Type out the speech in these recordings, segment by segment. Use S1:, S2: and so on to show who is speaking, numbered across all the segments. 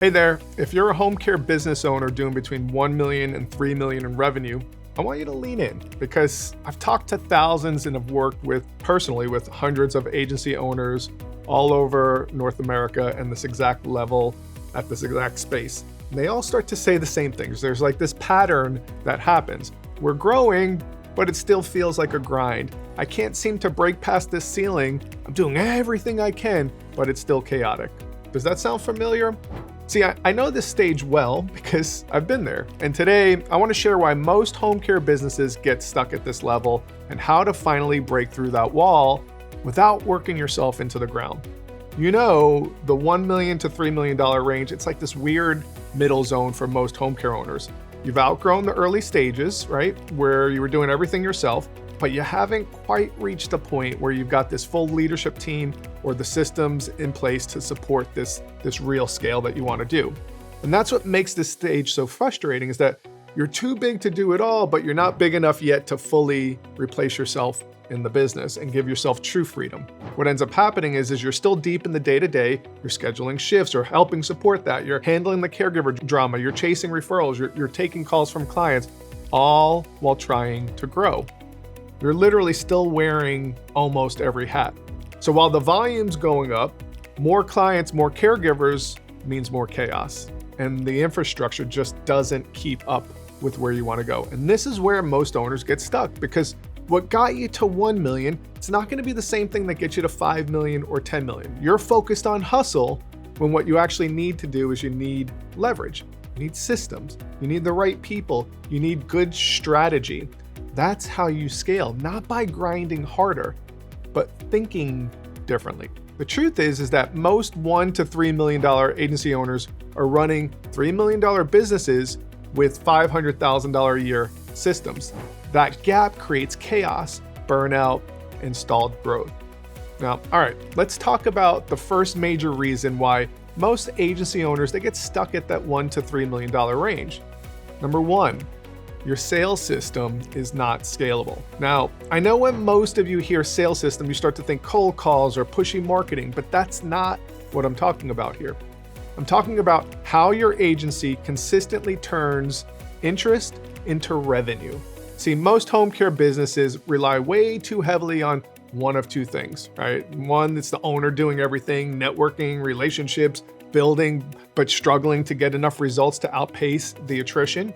S1: Hey there, if you're a home care business owner doing between 1 million and 3 million in revenue, I want you to lean in because I've talked to thousands and have worked personally with hundreds of agency owners all over North America and this exact level at this exact space. And they all start to say the same things. There's like this pattern that happens. We're growing, but it still feels like a grind. I can't seem to break past this ceiling. I'm doing everything I can, but it's still chaotic. Does that sound familiar? See, I know this stage well because I've been there. And today, I want to share why most home care businesses get stuck at this level and how to finally break through that wall without working yourself into the ground. You know, the $1 million to $3 million range, it's like this weird middle zone for most home care owners. You've outgrown the early stages, right, where you were doing everything yourself, but you haven't quite reached a point where you've got this full leadership team or the systems in place to support this real scale that you want to do. And that's what makes this stage so frustrating, is that you're too big to do it all, but you're not big enough yet to fully replace yourself in the business and give yourself true freedom. What ends up happening is you're still deep in the day-to-day, you're scheduling shifts or helping support that, you're handling the caregiver drama, you're chasing referrals, you're taking calls from clients, all while trying to grow. You're literally still wearing almost every hat. So while the volume's going up, more clients, more caregivers means more chaos. And the infrastructure just doesn't keep up with where you want to go. And this is where most owners get stuck, because what got you to 1 million, it's not going to be the same thing that gets you to 5 million or 10 million. You're focused on hustle when what you actually need to do is you need leverage. You need systems. You need the right people. You need good strategy. That's how you scale, not by grinding harder, but thinking differently. The truth is that most $1 to $3 million agency owners are running $3 million businesses with $500,000 a year systems. That gap creates chaos, burnout, and stalled growth. Now, all right, let's talk about the first major reason why most agency owners, they get stuck at that $1 to $3 million range. Number one, your sales system is not scalable. Now, I know when most of you hear sales system, you start to think cold calls or pushy marketing, but that's not what I'm talking about here. I'm talking about how your agency consistently turns interest into revenue. See, most home care businesses rely way too heavily on one of two things, right? One, it's the owner doing everything, networking, relationships, building, but struggling to get enough results to outpace the attrition,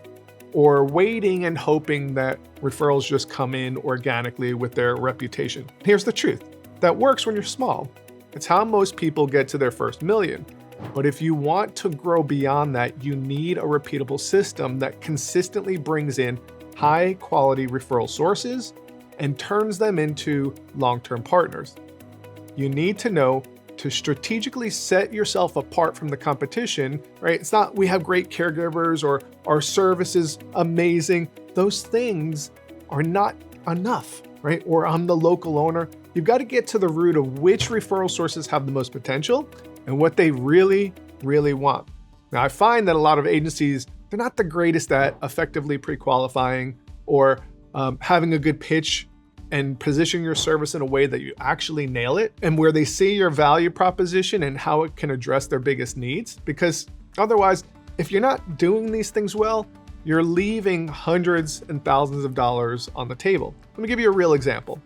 S1: or waiting and hoping that referrals just come in organically with their reputation. Here's the truth. That works when you're small. It's how most people get to their first million. But if you want to grow beyond that, you need a repeatable system that consistently brings in high quality referral sources and turns them into long-term partners. You need to know to strategically set yourself apart from the competition, right? It's not we have great caregivers or our service is amazing. Those things are not enough, right? Or I'm the local owner. You've got to get to the root of which referral sources have the most potential and what they really, really want. Now, I find that a lot of agencies, they're not the greatest at effectively pre-qualifying or having a good pitch and position your service in a way that you actually nail it and where they see your value proposition and how it can address their biggest needs. Because otherwise, if you're not doing these things well, you're leaving hundreds and thousands of dollars on the table. Let me give you a real example.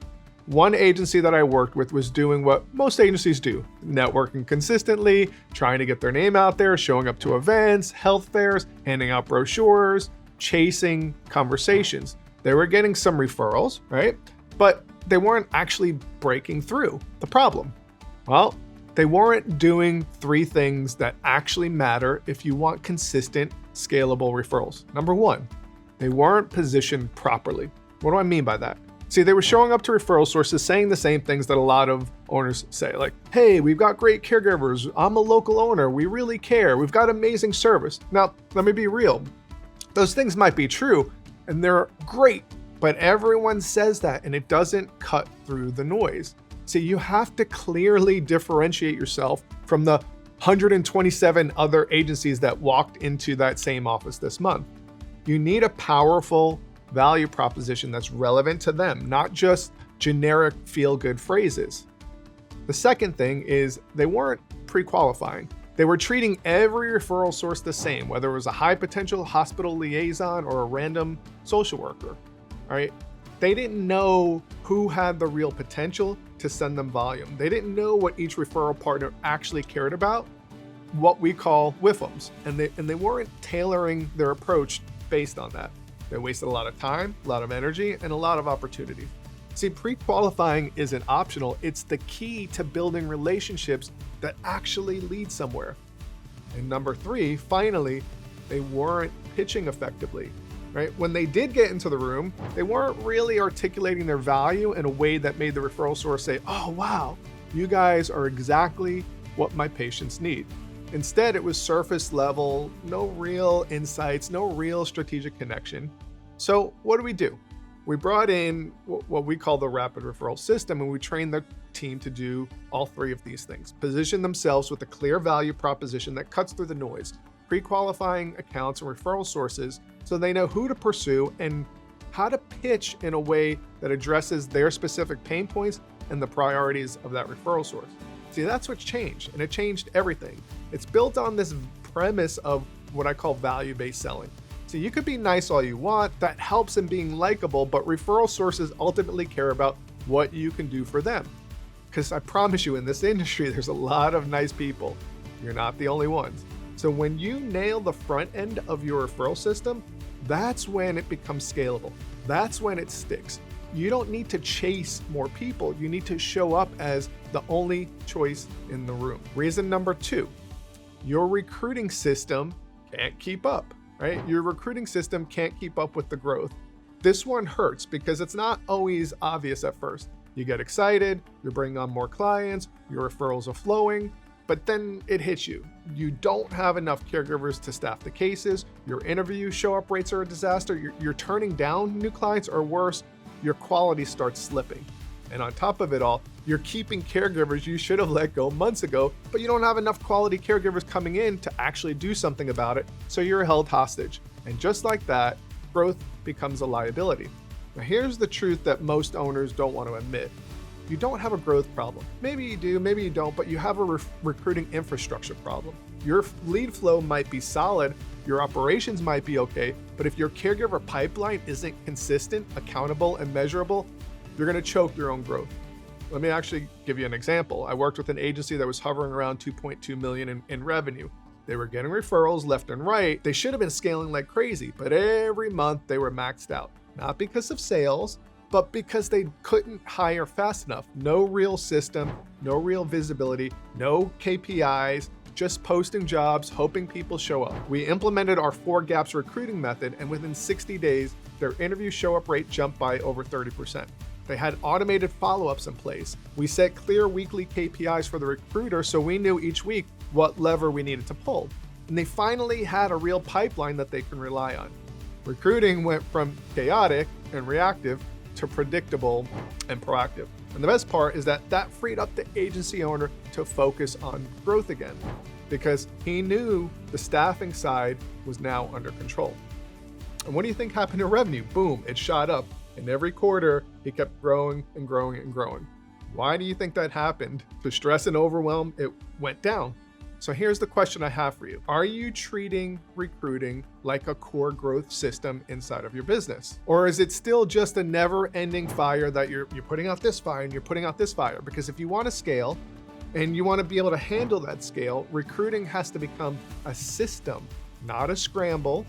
S1: One agency that I worked with was doing what most agencies do, networking consistently, trying to get their name out there, showing up to events, health fairs, handing out brochures, chasing conversations. They were getting some referrals, right? But they weren't actually breaking through the problem. Well, they weren't doing three things that actually matter if you want consistent, scalable referrals. Number one, they weren't positioned properly. What do I mean by that? See, they were showing up to referral sources saying the same things that a lot of owners say, like, hey, we've got great caregivers. I'm a local owner. We really care. We've got amazing service. Now, let me be real. Those things might be true and they're great, but everyone says that and it doesn't cut through the noise. See, you have to clearly differentiate yourself from the 127 other agencies that walked into that same office this month. You need a powerful value proposition that's relevant to them, not just generic feel-good phrases. The second thing is they weren't pre-qualifying. They were treating every referral source the same, whether it was a high potential hospital liaison or a random social worker. All right. They didn't know who had the real potential to send them volume. They didn't know what each referral partner actually cared about, what we call WIFMs. And they weren't tailoring their approach based on that. They wasted a lot of time, a lot of energy, and a lot of opportunity. See, pre-qualifying isn't optional. It's the key to building relationships that actually lead somewhere. And number 3, finally, they weren't pitching effectively. Right? When they did get into the room, they weren't really articulating their value in a way that made the referral source say, "Oh, wow, you guys are exactly what my patients need." Instead, it was surface level, no real insights, no real strategic connection. So what do? We brought in what we call the rapid referral system, and we trained the team to do all 3 of these things. Position themselves with a clear value proposition that cuts through the noise, pre-qualifying accounts and referral sources so they know who to pursue and how to pitch in a way that addresses their specific pain points and the priorities of that referral source. See, that's what's changed, and it changed everything. It's built on this premise of what I call value-based selling. So you could be nice all you want, that helps in being likable, but referral sources ultimately care about what you can do for them. Because I promise you, in this industry, there's a lot of nice people. You're not the only ones. So when you nail the front end of your referral system, that's when it becomes scalable. That's when it sticks. You don't need to chase more people. You need to show up as the only choice in the room. Reason number 2, your recruiting system can't keep up, right? Your recruiting system can't keep up with the growth. This one hurts because it's not always obvious at first. You get excited, you're bringing on more clients, your referrals are flowing, but then it hits you. You don't have enough caregivers to staff the cases. Your interview show-up rates are a disaster. You're turning down new clients, or worse, your quality starts slipping. And on top of it all, you're keeping caregivers you should have let go months ago, but you don't have enough quality caregivers coming in to actually do something about it, so you're held hostage. And just like that, growth becomes a liability. Now here's the truth that most owners don't want to admit. You don't have a growth problem. Maybe you do, maybe you don't, but you have a recruiting infrastructure problem. Your lead flow might be solid, your operations might be okay, but if your caregiver pipeline isn't consistent, accountable, and measurable, you're gonna choke your own growth. Let me actually give you an example. I worked with an agency that was hovering around 2.2 million in revenue. They were getting referrals left and right. They should have been scaling like crazy, but every month they were maxed out. Not because of sales, but because they couldn't hire fast enough. No real system, no real visibility, no KPIs, just posting jobs, hoping people show up. We implemented our 4 gaps recruiting method, and within 60 days, their interview show-up rate jumped by over 30%. They had automated follow-ups in place. We set clear weekly KPIs for the recruiter, so we knew each week what lever we needed to pull. And they finally had a real pipeline that they can rely on. Recruiting went from chaotic and reactive to predictable and proactive. And the best part is that freed up the agency owner to focus on growth again, because he knew the staffing side was now under control. And what do you think happened to revenue? Boom, it shot up. And every quarter, he kept growing and growing and growing. Why do you think that happened? To stress and overwhelm, it went down. So here's the question I have for you. Are you treating recruiting like a core growth system inside of your business? Or is it still just a never-ending fire that you're putting out this fire and you're putting out this fire? Because if you want to scale and you want to be able to handle that scale, recruiting has to become a system, not a scramble.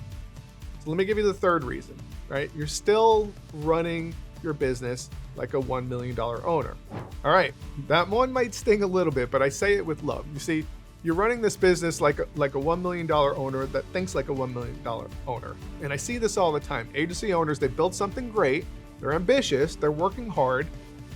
S1: So let me give you the third reason, right? You're still running your business like a $1 million owner. All right, that one might sting a little bit, but I say it with love. You see, you're running this business like a $1 million owner that thinks like a $1 million owner. And I see this all the time. Agency owners, they build something great, they're ambitious, they're working hard,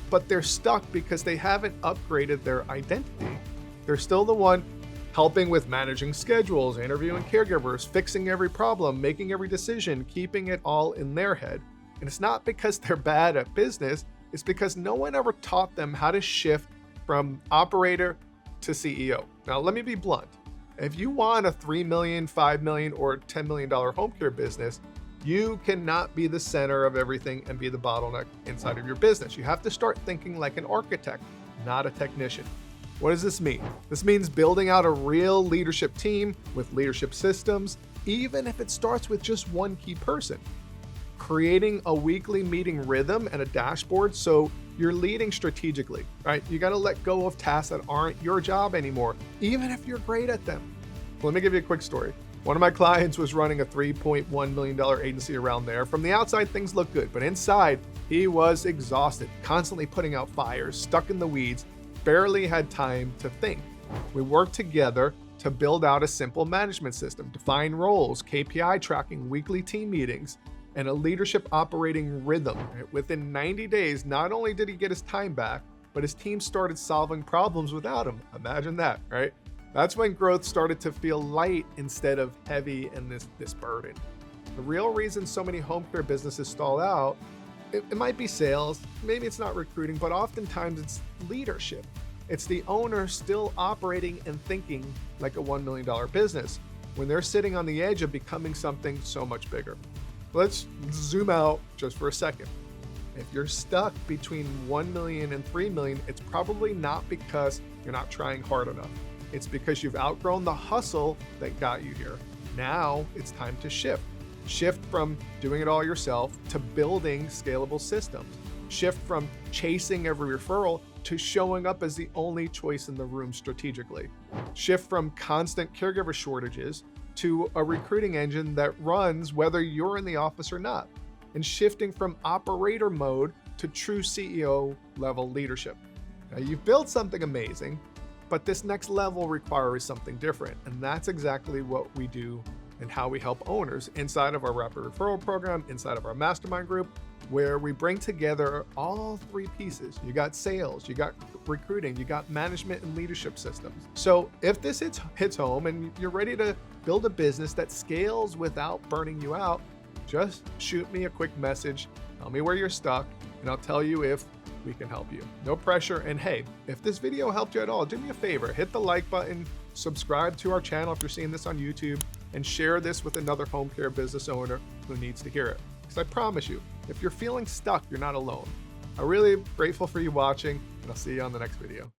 S1: but they're stuck because they haven't upgraded their identity. They're still the one helping with managing schedules, interviewing caregivers, fixing every problem, making every decision, keeping it all in their head. And it's not because they're bad at business, it's because no one ever taught them how to shift from operator to CEO. Now, let me be blunt. If you want a $3 million, $5 million, or $10 million home care business, you cannot be the center of everything and be the bottleneck inside of your business. You have to start thinking like an architect, not a technician. What does this mean? This means building out a real leadership team with leadership systems, even if it starts with just one key person. Creating a weekly meeting rhythm and a dashboard so you're leading strategically, right? You got to let go of tasks that aren't your job anymore, even if you're great at them. Let me give you a quick story. One of my clients was running a $3.1 million agency around there. From the outside, things looked good, but inside, he was exhausted, constantly putting out fires, stuck in the weeds, barely had time to think. We worked together to build out a simple management system, define roles, KPI tracking, weekly team meetings, and a leadership operating rhythm. Within 90 days, not only did he get his time back, but his team started solving problems without him. Imagine that, right? That's when growth started to feel light instead of heavy and this burden. The real reason so many home care businesses stall out, it might be sales, maybe it's not recruiting, but oftentimes it's leadership. It's the owner still operating and thinking like a $1 million business when they're sitting on the edge of becoming something so much bigger. Let's zoom out just for a second. If you're stuck between 1 million and 3 million, it's probably not because you're not trying hard enough. It's because you've outgrown the hustle that got you here. Now it's time to shift. Shift from doing it all yourself to building scalable systems. Shift from chasing every referral to showing up as the only choice in the room strategically. Shift from constant caregiver shortages to a recruiting engine that runs whether you're in the office or not. And shifting from operator mode to true CEO level leadership. Now, you've built something amazing, but this next level requires something different. And that's exactly what we do and how we help owners inside of our rapid referral program, inside of our mastermind group, where we bring together all three pieces. You got sales, you got recruiting, you got management and leadership systems. So if this hits home and you're ready to build a business that scales without burning you out, just shoot me a quick message, tell me where you're stuck, and I'll tell you if we can help you. No pressure. And hey, if this video helped you at all, do me a favor, hit the like button, subscribe to our channel if you're seeing this on YouTube, and share this with another home care business owner who needs to hear it. Because I promise you, if you're feeling stuck, you're not alone. I'm really grateful for you watching, and I'll see you on the next video.